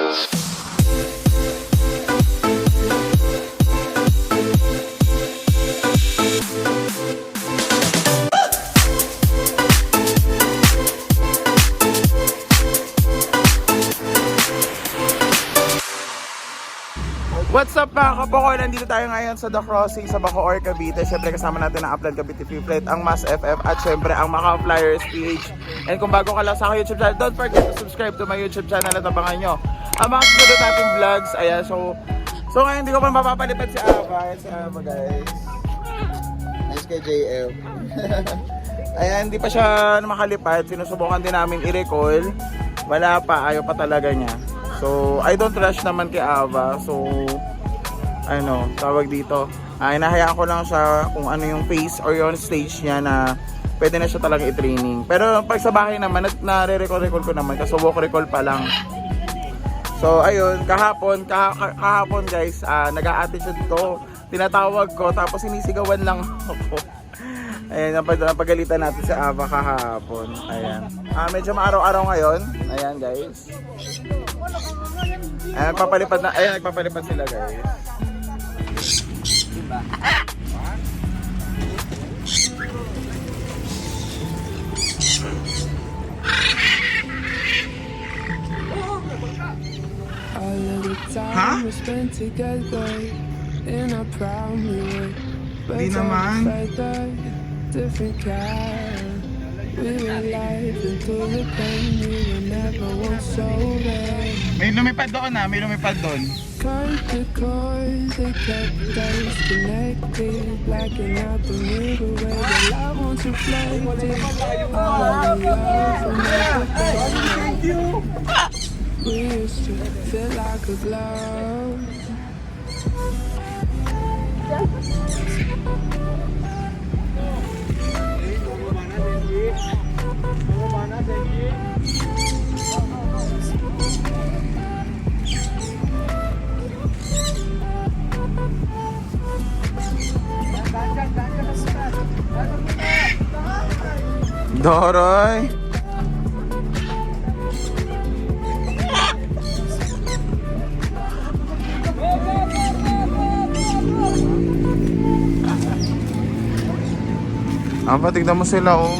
What's up mga kapukol? Nandito tayo ngayon sa The Crossing sa Macaw, Cavite. Siyempre kasama natin ang Upland Cavite Fiflet, ang Mas FF at siyempre ang Macaw Flyers PH. And kung bago ka lang sa aking YouTube channel, don't forget to subscribe to my YouTube channel at abangan nyo ang mga susunod nating vlogs. Ayan, so ngayon hindi ko pa mapapalipat si Ava. Ayan si Ava guys. Nice kay JF. Ayan, hindi pa siya makalipat. Sinusubukan din namin i-recall. Wala pa, ayaw pa talaga niya. So, I don't rush naman kay Ava. So, ano, tawag dito. Inahayaan ko lang siya kung ano yung phase or yung stage niya na pwede na siya talaga i-training. Pero pag sa bahay naman, nare-recall ko naman. Kasi walk recall pa lang. So, ayun, kahapon guys, nag-a-attitude ko. Tinatawag ko, tapos sinisigawan lang ako. Ayan, napagalitan natin si Ava kahapon. Ayan. Medyo maaraw-araw ngayon. Ayan, guys. Ayan, nagpapalipad sila, guys. Ha? Hindi naman. Different kind. We were live into the pain. We were never once so bad. May lumipad doon na, may lumipad doon. Cut the cords, they kept us connected. Blacking out the middle where the light wants to reflect it. All the love from the we used to feel like a glove. Doroy. Patignan mo sila, oh.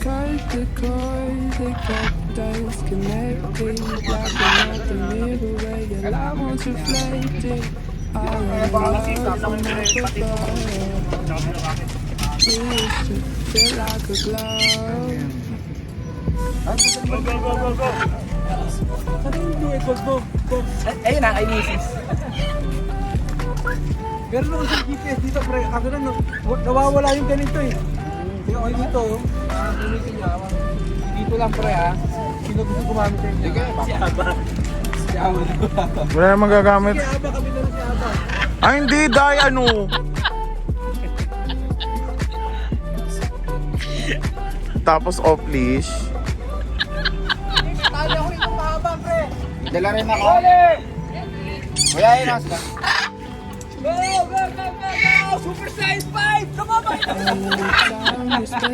Cut the cord, they kept us connected. Blocking out the middle where your light wants reflected. All of the love from the we used to feel like a glove. Go. Saan yung vehicle? Go. Ayun na, ay misis. Meron ako sa GPS dito, pre. Ako na, nawawala yung ganito eh. Yung dito, gamitin niya. Dito lang, pre, ha. Sino gusto gumamit sa inyo? Si Aba. Si Aba. Wala naman gagamit. Si Aba, kami na si Aba. Ay, hindi, dahil ano. Tapos off-leash. Tali ako rito mahabang, pre. Dala rin ako. Kuya, yun ako sila. Go! Super size 5! Come on, boy! Stock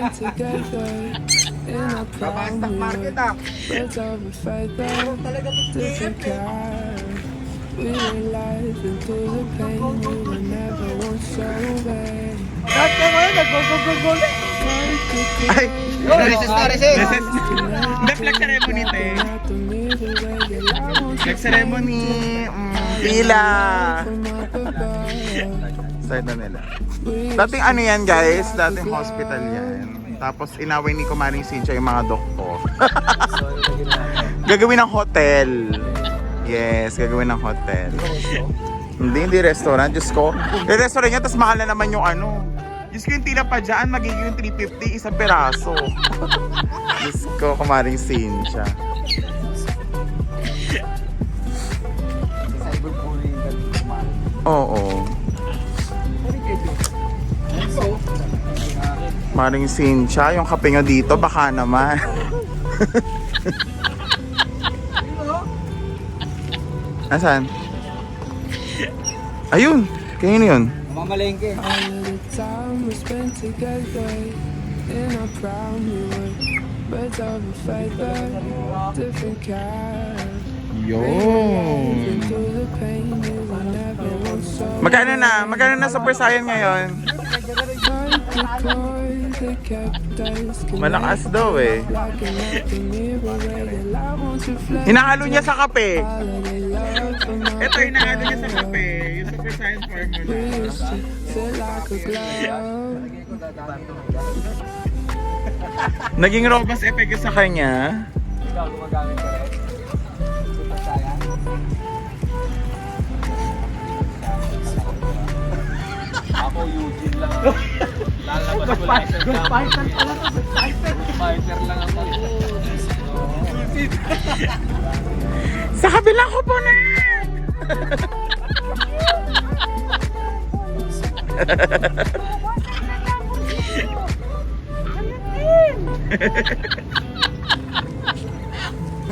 market, ah. Talaga ito si we were live into the pain. We were never once so bad. Lahat ka ngayon, nag-go. Ay! Reset. Hindi, flag ceremony, te. Flag ceremony. Pila. Start na nila. Dating ano yan, guys? Dating hospital yan. Tapos inaway ni Kumaring Cynthia yung mga doktor. Gagawin ng hotel. Yes, gagawin ng hotel. Hindi restaurant. Diyos ko. Yung restaurant niya, tapos mahal na naman yung ano. Diyos ko, yung tinapa dyan, magiging yung 350 isang peraso. Diyos ko, Kumaring Cynthia. Oo. Maring Cynthia, yung kape nyo dito, baka naman. Asan? Ayun! Kanino yun? Mamalengke. Yun! Magkano na? Magkano na Super Saiyan ngayon? Malakas daw eh. Hinahalo niya sa kape. Ito hinahalo niya sa kape. Yung Super Saiyan formula. Naging robust effect sa kanya. Ikaw, gumagamit ka rin. Super Saiyan. Ako, Eugene lang ako. Lalabas ko lang sa Good fighter pala to, good fighter. fighter lang ako. Sa kabilang ko po na!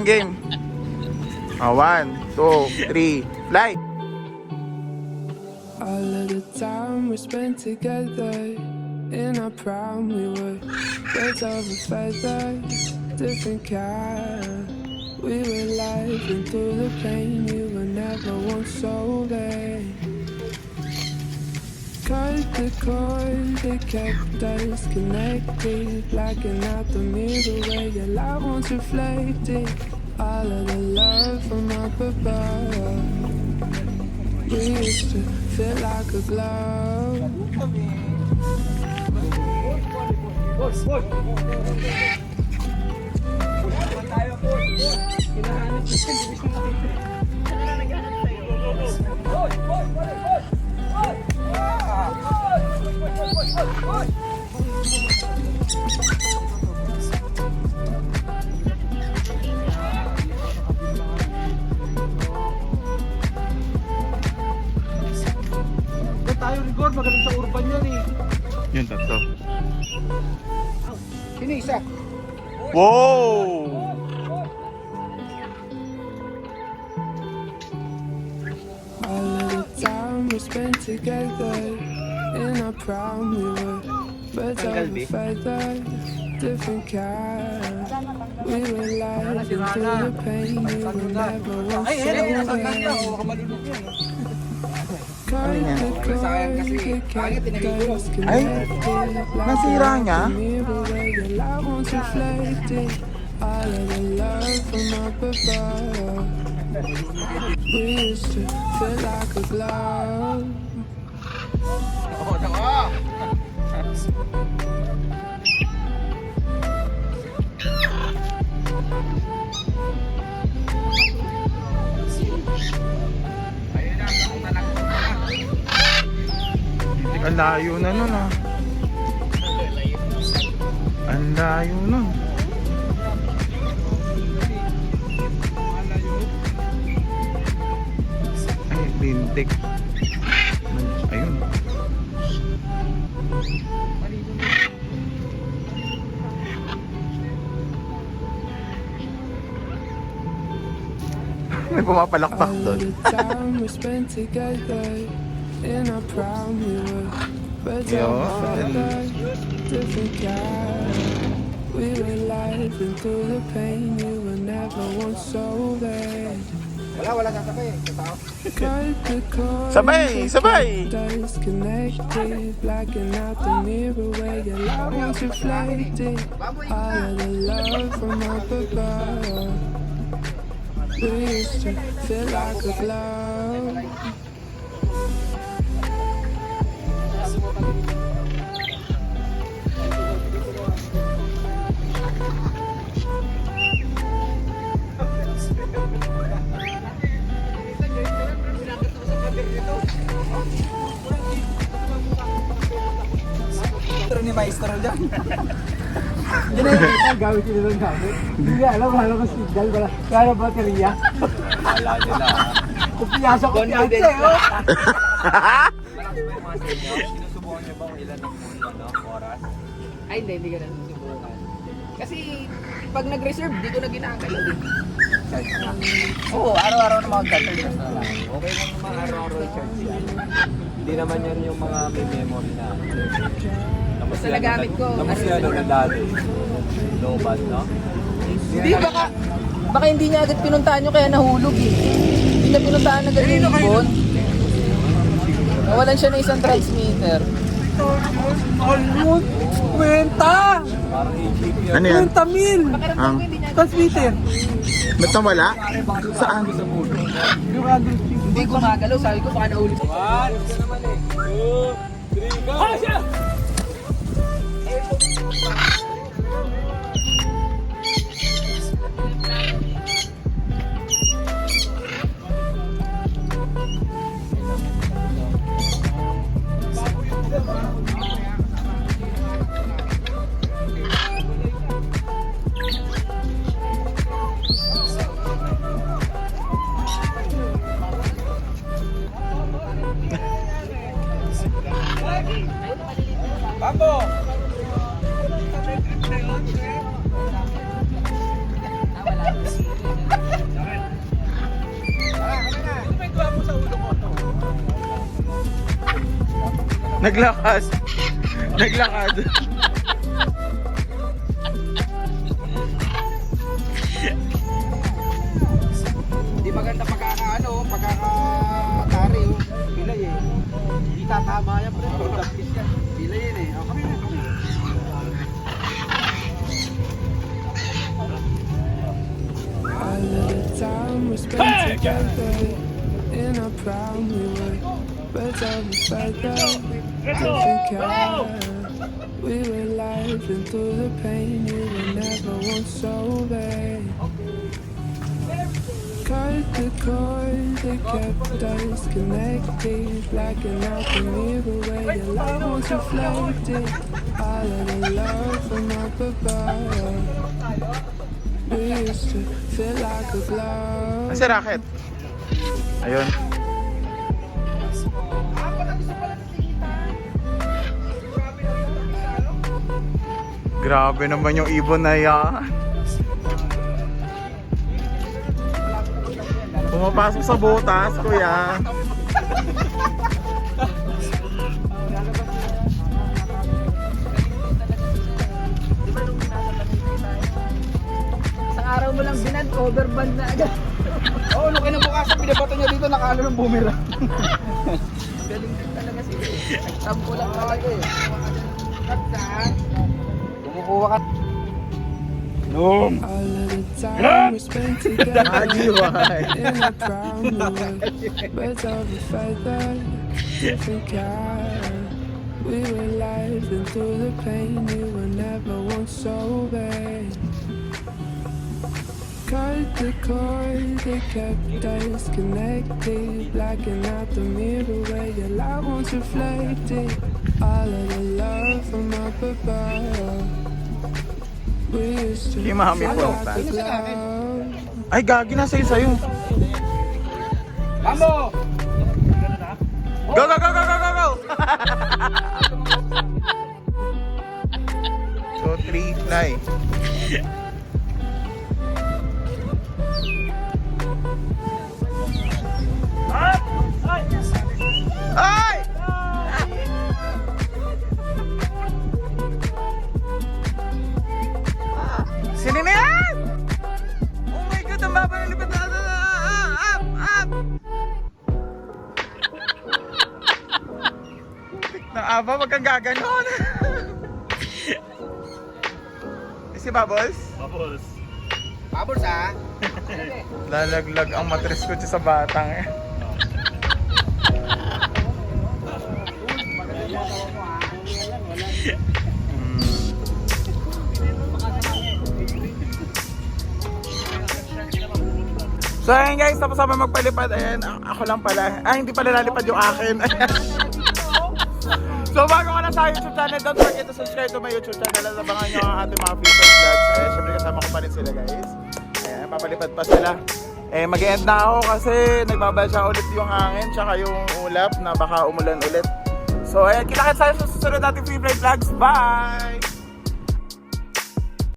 Game. 1, 2, 3, fly! All of the time we spent together, in our prime we were birds of a feather, different kind. We were laughing through the pain, you were never once so late. Cut the cord that kept us connected, blacking out the mirror where your light once reflected. All of the love from up above, we used to feel like a glove. Tayo rigor, magaling sa urban yan eh. Yun, tatlo. Sino isa? Wow! All of the time we spent together, in our prime we were birds of a feather, different kind. We were laughing through the pain, you were never once Ay, so nasaan ka niya? late. O, kamalunok yan. Cut the cord that kept us connected, Nasira niya? mirror where your light once reflected. All of the love from up above, we used to feel like a glove. Oo, nako. Ayun na, nakuha na. Ang layo na nun ah. Ang layo nun. Ay, lintik. Ayun. May pumapalakpak All doon. the time we spent together, in our prime we were birds of a Yun. feather, different kind. We were laughing through the pain, you were never once so late. Wala sasabay. Tao. Cut the cord Sabay, sabay. disconnected, blacking out the mirror where your light once reflected. All of the love from up above, we used to feel like a glove. Pero ni Maestro dyan. Yan na yung kita, gamit yun ng gamit. Hindi nga alam, wala ko signal, wala baterya. Wala nila. Kumpiyansa eh, oh. Malaki pa yung mga sa inyo. Sinusubukan niyo ba kung ilan ang oras? Ay, hindi ko na susubukan. Kasi pag nag-reserve, di ko na ginagalaw eh. Oo, araw-araw na mag-charge na lang. Okay lang yung mga araw-araw charge yan. Hindi naman yan yung mga may memory na. Basta nagamit ko. Tapos yan ang dati. Low bad, no? Hindi, baka hindi niya agad pinuntahan nyo kaya nahulog eh. Hindi na pinuntahan agad yung ibon. Nawalan siya ng isang transmitter. Almost 20! Parang AGP yan. Ano yan? 20 mil! Ang Transmitter! ba't nawala? Saan? Yung agri Hindi gumagalaw, sabi ko baka nahulog. 1, naman eh. 2, 3, go! Ah, siya! Bambo! Naglakas. Naglakad. Hindi maganda pagkakatari oh. Pilay eh. Hindi tatama yan pre. Pilay yan eh. Oh, kami na, kami. All of the time we spent together in our prime, we were birds of a feather, different kind. We were laughing through the pain, you were never once so bad. Cut the cord that kept us connected, blacking out the mirror where your love was reflected. All of the love from up above, we used to feel like a glove. Ang si Rocket. Ayun. Grabe naman yung ibon na yan. Pumapasok sa butas, kuya. Sa araw mo lang binad, overband na agad. Oo, nung kinabukasan, binabato niya dito, nakalo ng boomerang. Galing din talaga siya. Tampo lang talaga eh. Kumukuha ka. All of the time we spent together Agiway. in a prime, we were birds of a feather, different kind. We were laughing through the pain, you were never once so bad. Cut the cord that kept us connected, blacking out the mirror where your light once reflected. All of the love from up above, we used to Yung mami feel po. like a glove. Ay, gagi na sa'yo. Bambo! Go, go, go, go, go, go, go! So, 3, fly. Ay! Sino na yan? Oh my God, ang baba ng lipat na. Up, up! Nang aba, wag kang gaganon. Si Bubbles? Bubbles. Bubbles ah! Lalaglag ang matres ko sa batang eh. So ayun guys, tapos kami magpalipad. Ayan, ako lang pala. Hindi pala lalipad yung akin. So bago ka na sa YouTube channel, don't forget to subscribe to my YouTube channel. Abangan nyo ang ating mga future vlogs. Syempre kasama ko pa rin sila guys. Ayan, papalipad pa sila. Mag-end na ako kasi nagbabasya ulit yung hangin tsaka yung ulap na baka umulan ulit. So ayan, kita-kits tayo sa susunod nating free play vlogs. Bye!